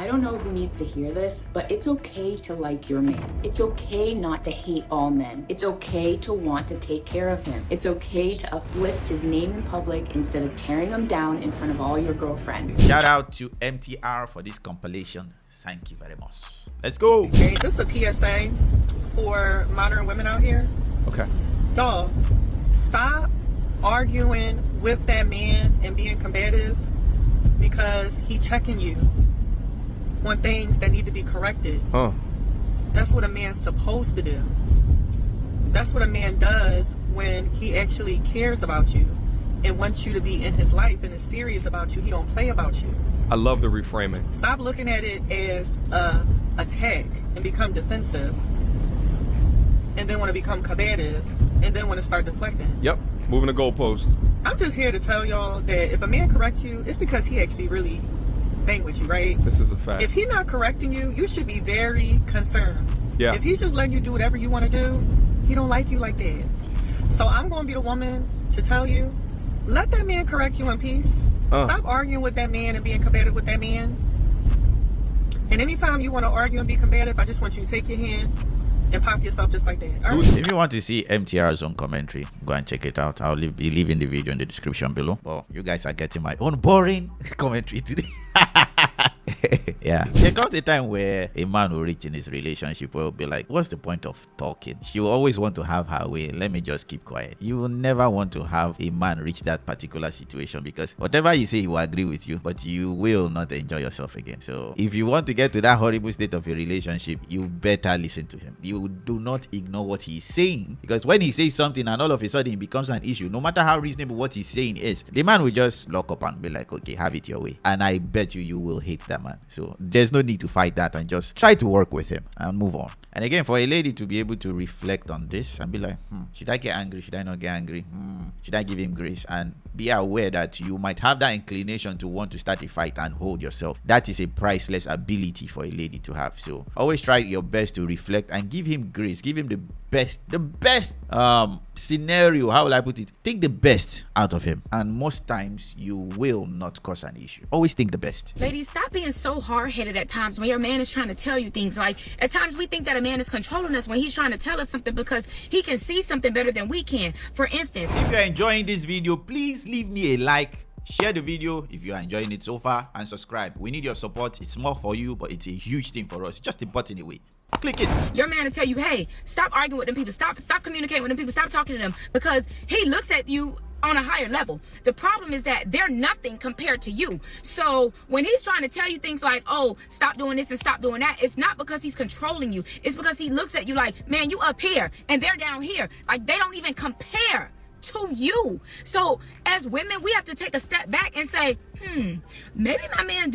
I don't know who needs to hear this, but it's okay to like your man. It's okay not to hate all men. It's okay to want to take care of him. It's okay to uplift his name in public instead of tearing him down in front of all your girlfriends. Shout out to MTR for this compilation. Thank you very much. Let's go. Okay, this is a PSA for modern women out here. Okay. Y'all, stop arguing with that man and being combative because he checking you on things that need to be corrected. That's what a man's supposed to do. That's what a man does when he actually cares about you and wants you to be in his life and is serious about you. He don't play about you. I love the reframing. Stop looking at it as a attack and become defensive and then want to become combative and then want to start deflecting. Yep, moving the goalpost. I'm just here to tell y'all that if a man corrects you, it's because he actually really bang with you, right? This is a fact. If he's not correcting you, you should be very concerned. Yeah. If he's just letting you do whatever you want to do, he don't like you like that. So I'm going to be the woman to tell you, let that man correct you in peace. Stop arguing with that man and being combative with that man. And anytime you want to argue and be combative, I just want you to take your hand and pop yourself just like that. All right? If you want to see MTR's own commentary, go and check it out. I'll be leaving the video in the description below. Well, you guys are getting my own boring commentary today. Yeah, there comes a time where a man will reach in his relationship will be like, what's the point of talking? She will always want to have her way. Let me just keep quiet. You will never want to have a man reach that particular situation because whatever you say, he will agree with you, but you will not enjoy yourself again. So if you want to get to that horrible state of a relationship, you better listen to him. You do not ignore what he's saying, because when he says something and all of a sudden it becomes an issue, no matter how reasonable what he's saying is, the man will just lock up and be like, okay, have it your way. And I bet you will hate that man. So there's no need to fight that and just try to work with him and move on. And again, for a lady to be able to reflect on this and be like, should I get angry? Should I not get angry? Should I give him grace? And be aware that you might have that inclination to want to start a fight and hold yourself. That is a priceless ability for a lady to have. So always try your best to reflect and give him grace. Give him the best scenario. How will I put it? Think the best out of him. And most times you will not cause an issue. Always think the best. Ladies, stop being so hard-headed at times when your man is trying to tell you things. Like, at times we think that a man is controlling us when he's trying to tell us something because he can see something better than we can. For instance, if you're enjoying this video, please leave me a like, share the video if you are enjoying it so far, and subscribe. We need your support. It's small for you, but it's a huge thing for us. Just a button away. Click it. Your man will tell you, hey, stop arguing with them people. Stop communicating with them people. Stop talking to them, because he looks at you on a higher level. The problem is that they're nothing compared to you. So when he's trying to tell you things like, oh, stop doing this and stop doing that, it's not because he's controlling you. It's because he looks at you like, man, you up here and they're down here. Like, they don't even compare to you. So as women, we have to take a step back and say, maybe my man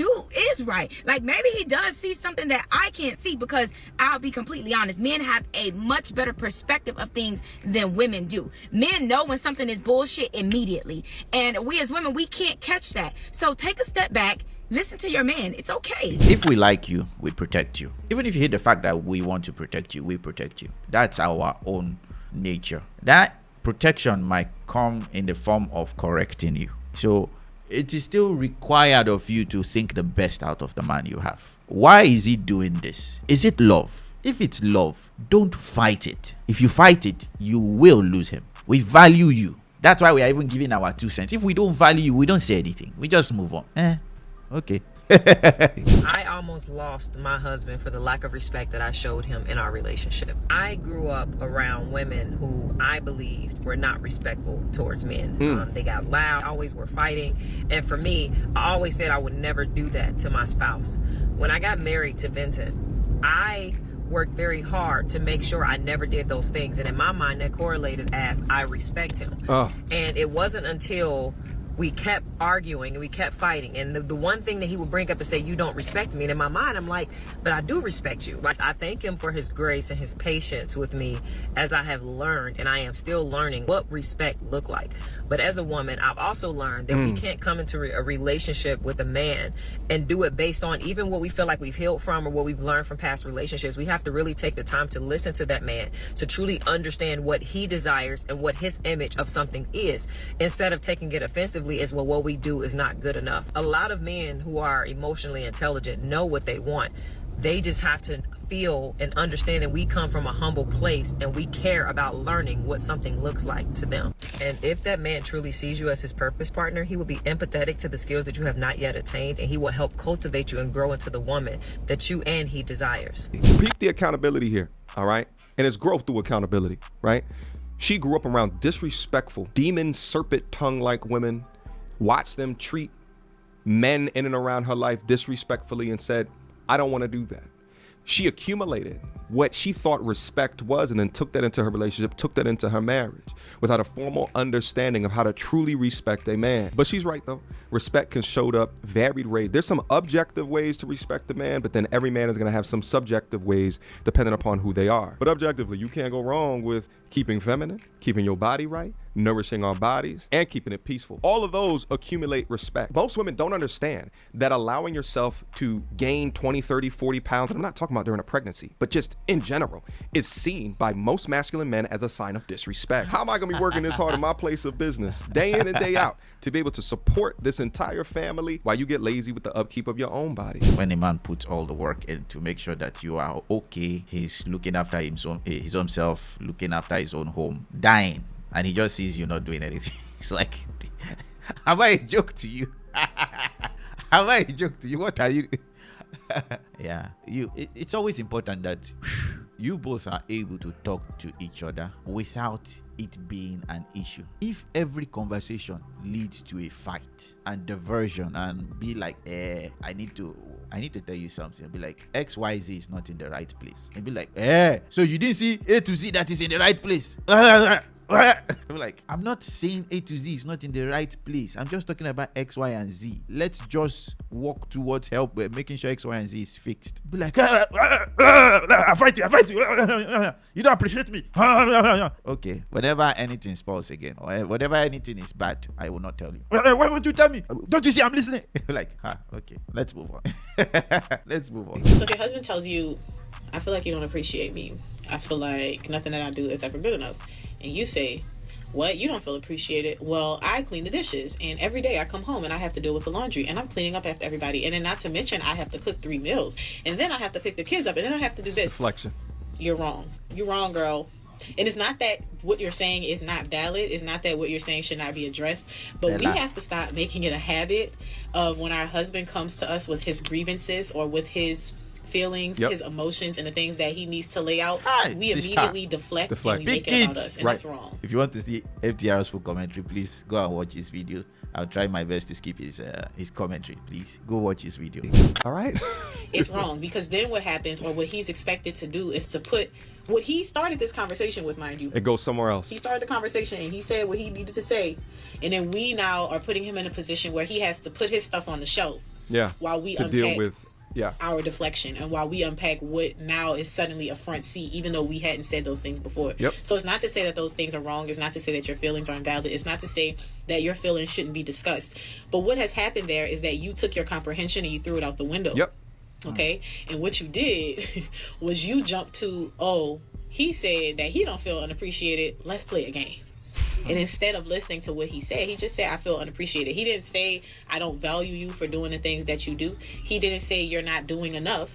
is right. Like, maybe he does see something that I can't see, because I'll be completely honest, men have a much better perspective of things than women do. Men know when something is bullshit immediately, and we as women, we can't catch that. So take a step back. Listen to your man. It's okay. If we like you, we protect you. Even if you hate the fact that we want to protect you, we protect you. That's our own nature. That protection might come in the form of correcting you. So it is still required of you to think the best out of the man you have. Why is he doing this? Is it love? If it's love, don't fight it. If you fight it, you will lose him. We value you. That's why we are even giving our 2 cents. If we don't value you, we don't say anything. We just move on. Okay. I almost lost my husband for the lack of respect that I showed him in our relationship. I grew up around women who I believed were not respectful towards men. They got loud, always were fighting. And for me, I always said I would never do that to my spouse. When I got married to Vincent, I worked very hard to make sure I never did those things. And in my mind, that correlated as I respect him. And it wasn't until we kept arguing and we kept fighting, and the one thing that he would bring up and say, you don't respect me, and in my mind I'm like, but I do respect you. Like, I thank him for his grace and his patience with me as I have learned, and I am still learning what respect look like. But as a woman, I've also learned that we can't come into a relationship with a man and do it based on even what we feel like we've healed from or what we've learned from past relationships. We have to really take the time to listen to that man, to truly understand what he desires and what his image of something is, instead of taking it offensively defensively is, well, what we do is not good enough. A lot of men who are emotionally intelligent know what they want. They just have to feel and understand that we come from a humble place and we care about learning what something looks like to them. And if that man truly sees you as his purpose partner, he will be empathetic to the skills that you have not yet attained, and he will help cultivate you and grow into the woman that you and he desires. Peep the accountability here, all right? And it's growth through accountability, right? She grew up around disrespectful, demon serpent tongue-like women, watched them treat men in and around her life disrespectfully and said, I don't want to do that. She accumulated what she thought respect was and then took that into her relationship, took that into her marriage without a formal understanding of how to truly respect a man. But she's right though. Respect can show up varied ways. There's some objective ways to respect a man, but then every man is going to have some subjective ways depending upon who they are. But objectively, you can't go wrong with keeping feminine, keeping your body right, nourishing our bodies, and keeping it peaceful. All of those accumulate respect. Most women don't understand that allowing yourself to gain 20, 30, 40 pounds, and I'm not talking about during a pregnancy, but just in general, is seen by most masculine men as a sign of disrespect. How am I gonna be working this hard in my place of business, day in and day out, to be able to support this entire family while you get lazy with the upkeep of your own body? When a man puts all the work in to make sure that you are okay, he's looking after his own self, looking after his own home, dying, and he just sees you not doing anything. It's like, am I a joke to you? Am I a joke to you? What are you? Yeah, it's always important that you both are able to talk to each other without it being an issue. If every conversation leads to a fight and diversion and be like, I need to tell you something, be like, XYZ is not in the right place, and be like, so you didn't see A to Z that is in the right place? Like, I'm not saying A to Z is not in the right place. I'm just talking about X, Y, and Z. Let's just walk towards help making sure X, Y, and Z is fixed. Be like, I fight you. You don't appreciate me. Okay, whenever anything spoils again, or whenever anything is bad, I will not tell you. Why won't you tell me? Don't you see I'm listening? Like, okay, let's move on. Let's move on. So if your husband tells you, I feel like you don't appreciate me, I feel like nothing that I do is ever good enough, and you say, what? You don't feel appreciated? Well, I clean the dishes, and every day I come home and I have to deal with the laundry, and I'm cleaning up after everybody, and then not to mention I have to cook 3 meals, and then I have to pick the kids up, and then I have to do this. Deflection. You're wrong. You're wrong, girl. And it's not that what you're saying is not valid. It's not that what you're saying should not be addressed. But we have to stop making it a habit of when our husband comes to us with his grievances or with his feelings, his emotions, and the things that he needs to lay out, we immediately deflect and we make it about us, and that's wrong. If you want to see FTR's full commentary, please go and watch his video. I'll try my best to skip his commentary. Please go watch his video. All right. It's wrong, because then what happens, or what he's expected to do, is to put what he started this conversation with, mind you. It goes somewhere else. He started the conversation and he said what he needed to say, and then we now are putting him in a position where he has to put his stuff on the shelf. Yeah. While we unpack deal with our deflection, and while we unpack what now is suddenly a front seat, even though we hadn't said those things before. So it's not to say that those things are wrong. It's not to say that your feelings are invalid. It's not to say that your feelings shouldn't be discussed. But what has happened there is that you took your comprehension and you threw it out the window. Okay? And what you did was you jumped to, oh, he said that he don't feel unappreciated. Let's play a game. And instead of listening to what he said, he just said, I feel unappreciated. He didn't say, I don't value you for doing the things that you do. He didn't say you're not doing enough.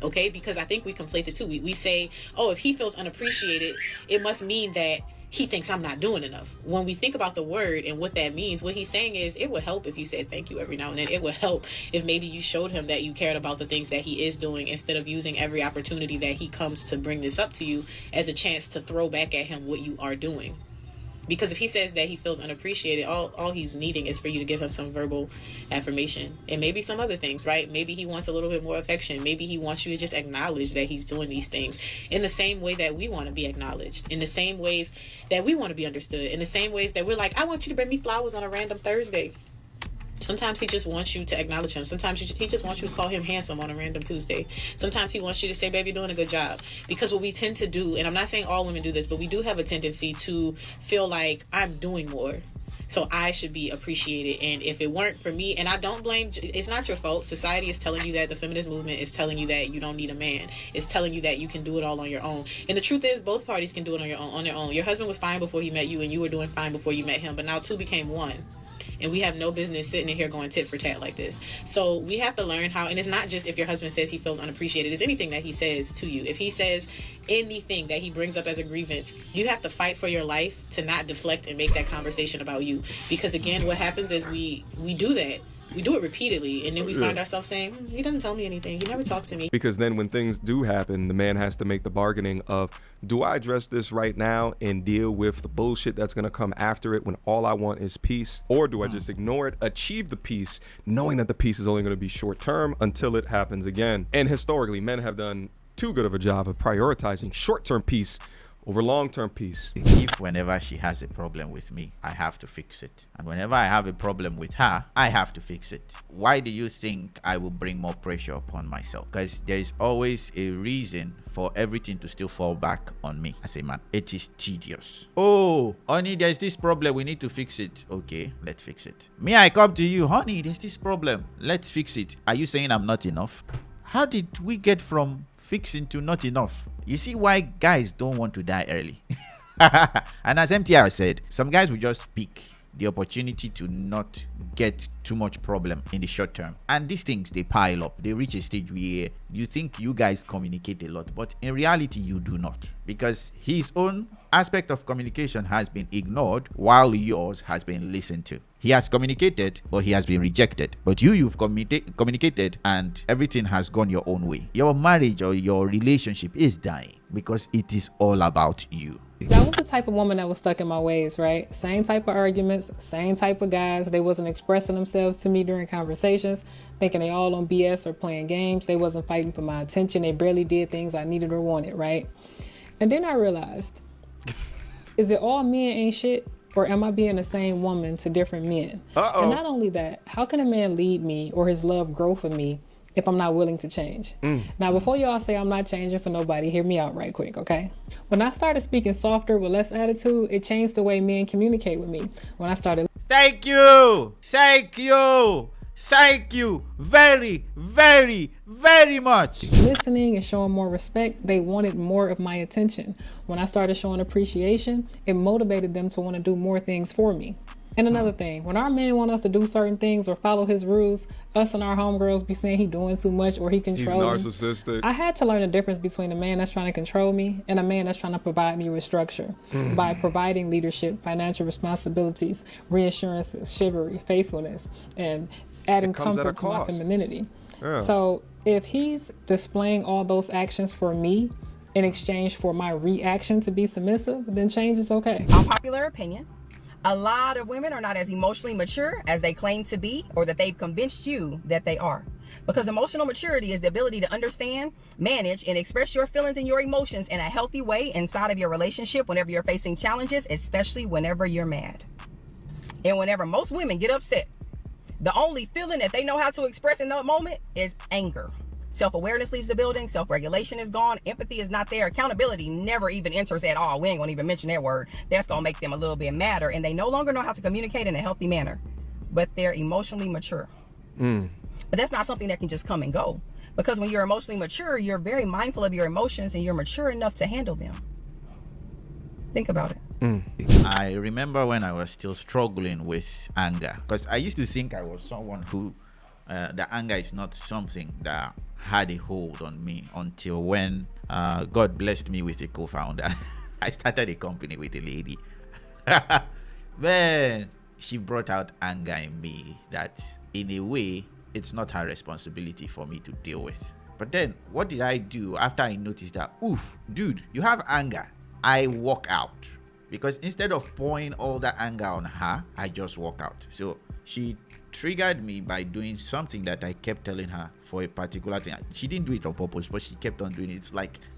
Okay? Because I think we conflate the two. We say, oh, if he feels unappreciated, it must mean that he thinks I'm not doing enough. When we think about the word and what that means, what he's saying is, it would help if you said thank you every now and then. It would help if maybe you showed him that you cared about the things that he is doing, instead of using every opportunity that he comes to bring this up to you as a chance to throw back at him what you are doing. Because if he says that he feels unappreciated, all he's needing is for you to give him some verbal affirmation, and maybe some other things, right? Maybe he wants a little bit more affection. Maybe he wants you to just acknowledge that he's doing these things in the same way that we want to be acknowledged, in the same ways that we want to be understood, in the same ways that we're like, I want you to bring me flowers on a random Thursday. Sometimes he just wants you to acknowledge him. Sometimes he just wants you to call him handsome on a random Tuesday. Sometimes he wants you to say, baby, you're doing a good job. Because what we tend to do, and I'm not saying all women do this, but we do have a tendency to feel like I'm doing more, so I should be appreciated. And if it weren't for me, and I don't blame, it's not your fault. Society is telling you that, the feminist movement is telling you that you don't need a man. It's telling you that you can do it all on your own. And the truth is, both parties can do it on their own. Your husband was fine before he met you, and you were doing fine before you met him, but now two became one. and we have no business sitting in here going tit for tat like this. So we have to learn how, and it's not just if your husband says he feels unappreciated, it's anything that he says to you. If he says anything that he brings up as a grievance, you have to fight for your life to not deflect and make that conversation about you. Because again, what happens is we do that. We do it repeatedly, and then we find ourselves saying, he doesn't tell me anything. He never talks to me. Because then when things do happen, the man has to make the bargaining of, do I address this right now and deal with the bullshit that's going to come after it when all I want is peace? Or do I just ignore it, achieve the peace, knowing that the peace is only going to be short term until it happens again? And historically, men have done too good of a job of prioritizing short-term peace over long-term peace. If whenever she has a problem with me, I have to fix it. And whenever I have a problem with her, I have to fix it. Why do you think I will bring more pressure upon myself? Because there is always a reason for everything to still fall back on me as a man. It is tedious. Oh, honey, there's this problem. We need to fix it. Okay, let's fix it. Me, I come to you, honey, there's this problem. Let's fix it. Are you saying I'm not enough? How did we get from fixing to not enough? You see why guys don't want to die early. And as MTR said, some guys will just pick the opportunity to not get too much problem in the short term. And these things, they pile up. They reach a stage where you think you guys communicate a lot, but in reality, you do not. Because his own aspect of communication has been ignored while yours has been listened to. He has communicated, but he has been rejected. But you've communicated and everything has gone your own way. Your marriage or your relationship is dying because it is all about you. I was the type of woman that was stuck in my ways, right? Same type of arguments, same type of guys. They wasn't expressing themselves to me during conversations, thinking they all on BS or playing games. They wasn't fighting for my attention. They barely did things I needed or wanted, right? And then I realized, is it all men ain't shit? Or am I being the same woman to different men? And not only that, how can a man lead me or his love grow for me if I'm not willing to change? Now, before y'all say I'm not changing for nobody, hear me out right quick, okay? When I started speaking softer with less attitude, it changed the way men communicate with me. When I started... Thank you! Thank you! Thank you very, very, very much. Listening and showing more respect, they wanted more of my attention. When I started showing appreciation, it motivated them to want to do more things for me. And another thing, when our man want us to do certain things or follow his rules, us and our homegirls be saying he doing too much or he controlling. He's narcissistic. I had to learn the difference between a man that's trying to control me and a man that's trying to provide me with structure by providing leadership, financial responsibilities, reassurances, chivalry, faithfulness, and adding comfort to my femininity. Yeah. So if he's displaying all those actions for me in exchange for my reaction to be submissive, then change is okay. Unpopular opinion. A lot of women are not as emotionally mature as they claim to be, or that they've convinced you that they are. Because emotional maturity is the ability to understand, manage, and express your feelings and your emotions in a healthy way inside of your relationship whenever you're facing challenges, especially whenever you're mad. And whenever most women get upset, the only feeling that they know how to express in that moment is anger. Self-awareness leaves the building. Self-regulation is gone. Empathy is not there. Accountability never even enters at all. We ain't gonna even mention that word. That's gonna make them a little bit madder, and they no longer know how to communicate in a healthy manner. But they're emotionally mature. But that's not something that can just come and go. Because when you're emotionally mature, you're very mindful of your emotions and you're mature enough to handle them. Think about it. I remember when I was still struggling with anger, because I used to think I was someone who the anger is not something that had a hold on me until when God blessed me with a co-founder. I started a company with a lady. Man, she brought out anger in me that in a way it's not her responsibility for me to deal with. But then what did I do after I noticed that, oof, dude, you have anger? I walk out. Because instead of pouring all that anger on her, I just walk out. So she triggered me by doing something that I kept telling her for a particular thing. She didn't do it on purpose, but she kept on doing it.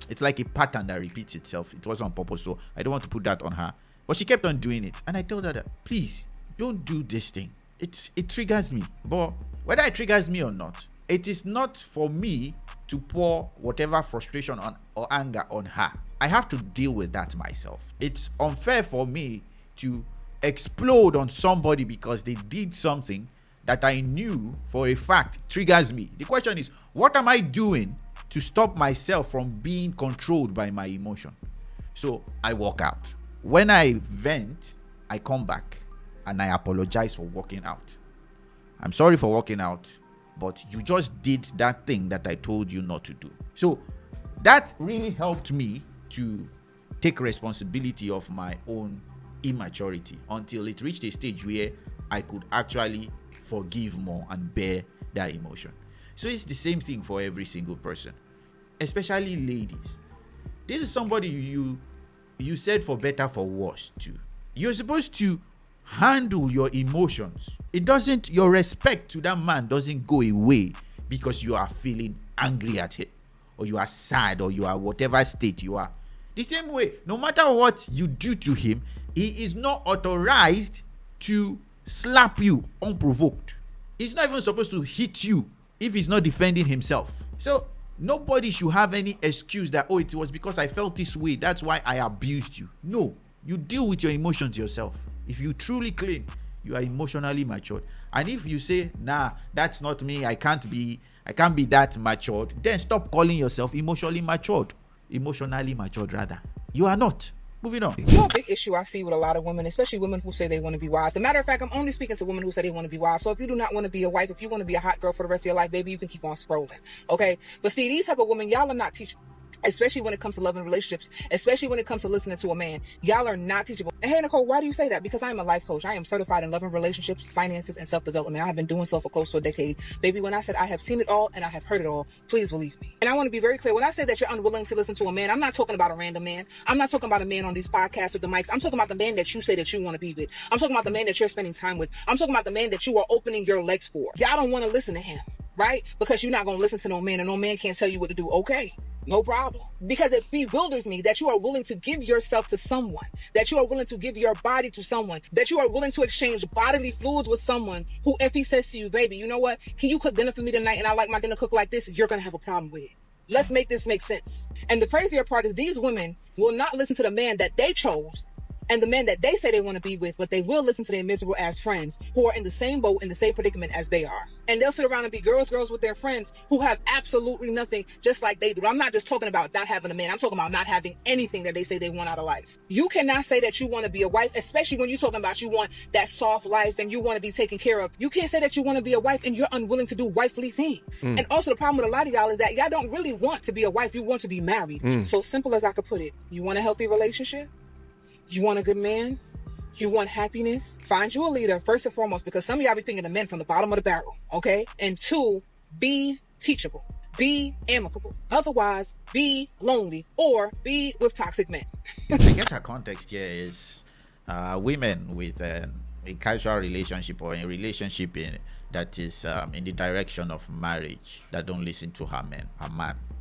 It's like a pattern that repeats itself. It was on purpose, so I don't want to put that on her. But she kept on doing it, and I told her that, please don't do this thing. It triggers me. But whether it triggers me or not, it is not for me to pour whatever frustration or anger on her. I have to deal with that myself. It's unfair for me to explode on somebody because they did something that I knew for a fact triggers me. The question is, what am I doing to stop myself from being controlled by my emotion? So I walk out. When I vent, I come back and I apologize for walking out. I'm sorry for walking out, but you just did that thing that I told you not to do. So that really helped me to take responsibility of my own immaturity until it reached a stage where I could actually forgive more and bear that emotion. So it's the same thing for every single person, especially ladies. This is somebody you said for better, for worse too. You're supposed to handle your emotions. Your respect to that man doesn't go away because you are feeling angry at him, or you are sad, or you are whatever state you are. The same way, no matter what you do to him, he is not authorized to slap you unprovoked. He's not even supposed to hit you if he's not defending himself. So nobody should have any excuse that, oh, it was because I felt this way, that's why I abused you. No, you deal with your emotions yourself. If you truly claim you are emotionally matured, and if you say, nah, that's not me, I can't be that matured, then stop calling yourself emotionally matured. Emotionally matured, rather. You are not. Moving on. You know, a big issue I see with a lot of women, especially women who say they want to be wives. As a matter of fact, I'm only speaking to women who say they want to be wives. So if you do not want to be a wife, if you want to be a hot girl for the rest of your life, baby, you can keep on scrolling. Okay? But see, these type of women, y'all are not teachable. Especially when it comes to love and relationships, especially when it comes to listening to a man. Y'all are not teachable. And hey, Nicole, why do you say that? Because I am a life coach. I am certified in love and relationships, finances, and self-development. I have been doing so for close to a decade. Baby, when I said I have seen it all and I have heard it all, please believe me. And I want to be very clear. When I say that you're unwilling to listen to a man, I'm not talking about a random man. I'm not talking about a man on these podcasts with the mics. I'm talking about the man that you say that you want to be with. I'm talking about the man that you're spending time with. I'm talking about the man that you are opening your legs for. Y'all don't want to listen to him, right? Because you're not going to listen to no man, and no man can't tell you what to do. Okay. No problem. Because it bewilders me that you are willing to give yourself to someone, that you are willing to give your body to someone, that you are willing to exchange bodily fluids with someone who, if he says to you, baby, you know what? Can you cook dinner for me tonight and I like my dinner cooked like this? You're going to have a problem with it. Let's make this make sense. And the crazier part is these women will not listen to the man that they chose and the men that they say they want to be with, but they will listen to their miserable ass friends who are in the same boat, in the same predicament as they are. And they'll sit around and be girls with their friends who have absolutely nothing, just like they do. I'm not just talking about not having a man. I'm talking about not having anything that they say they want out of life. You cannot say that you want to be a wife, especially when you're talking about you want that soft life and you want to be taken care of. You can't say that you want to be a wife and you're unwilling to do wifely things. And also the problem with a lot of y'all is that y'all don't really want to be a wife. You want to be married. So simple as I could put it. You want a healthy relationship? You want a good man? You want happiness? Find you a leader, first and foremost, because some of y'all be picking the men from the bottom of the barrel, okay? And two, be teachable. Be amicable. Otherwise, be lonely or be with toxic men. I guess our context here is women with a casual relationship or a relationship that is in the direction of marriage that don't listen to her man.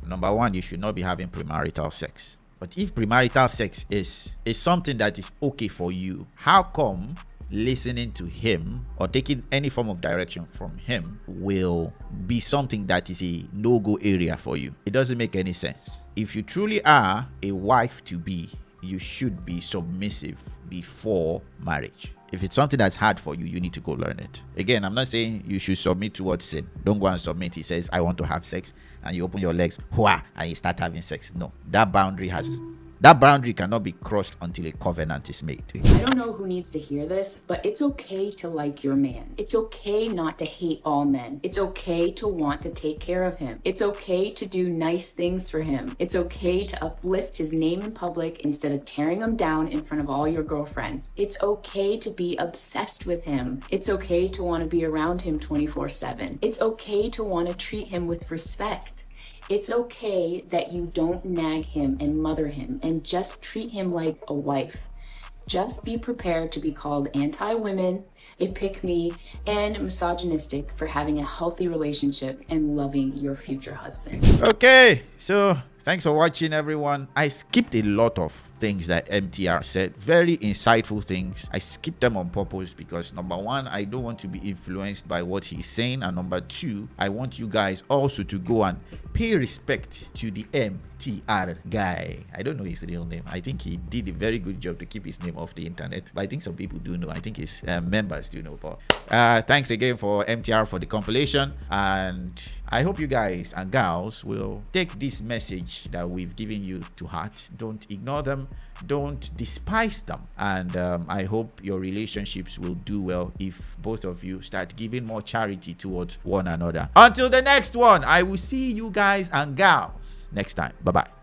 Number one, you should not be having premarital sex. But if premarital sex is something that is okay for you, how come listening to him or taking any form of direction from him will be something that is a no-go area for you? It doesn't make any sense. If you truly are a wife to be, you should be submissive before marriage. If it's something that's hard for you, you need to go learn it. Again, I'm not saying you should submit towards sin. Don't go and submit. He says, I want to have sex, and you open your legs, and you start having sex. No, that boundary cannot be crossed until a covenant is made. I don't know who needs to hear this, but it's okay to like your man. It's okay not to hate all men. It's okay to want to take care of him. It's okay to do nice things for him. It's okay to uplift his name in public instead of tearing him down in front of all your girlfriends. It's okay to be obsessed with him. It's okay to want to be around him 24/7. It's okay to want to treat him with respect. It's okay that you don't nag him and mother him and just treat him like a wife. Just be prepared to be called anti-women, a pick-me, and misogynistic for having a healthy relationship and loving your future husband. Okay, so thanks for watching, everyone. I skipped a lot of things that MTR said, very insightful things. I skipped them on purpose because number one, I don't want to be influenced by what he's saying, and number two, I want you guys also to go and pay respect to the MTR guy. I don't know his real name. I think he did a very good job to keep his name off the internet, but I think some people do know. I think his members do know. But thanks again for MTR for the compilation, and I hope you guys and gals will take this message message that we've given you to heart. Don't ignore them. Don't despise them. And I hope your relationships will do well if both of you start giving more charity towards one another. Until the next one, I will see you guys and gals next time. Bye-bye.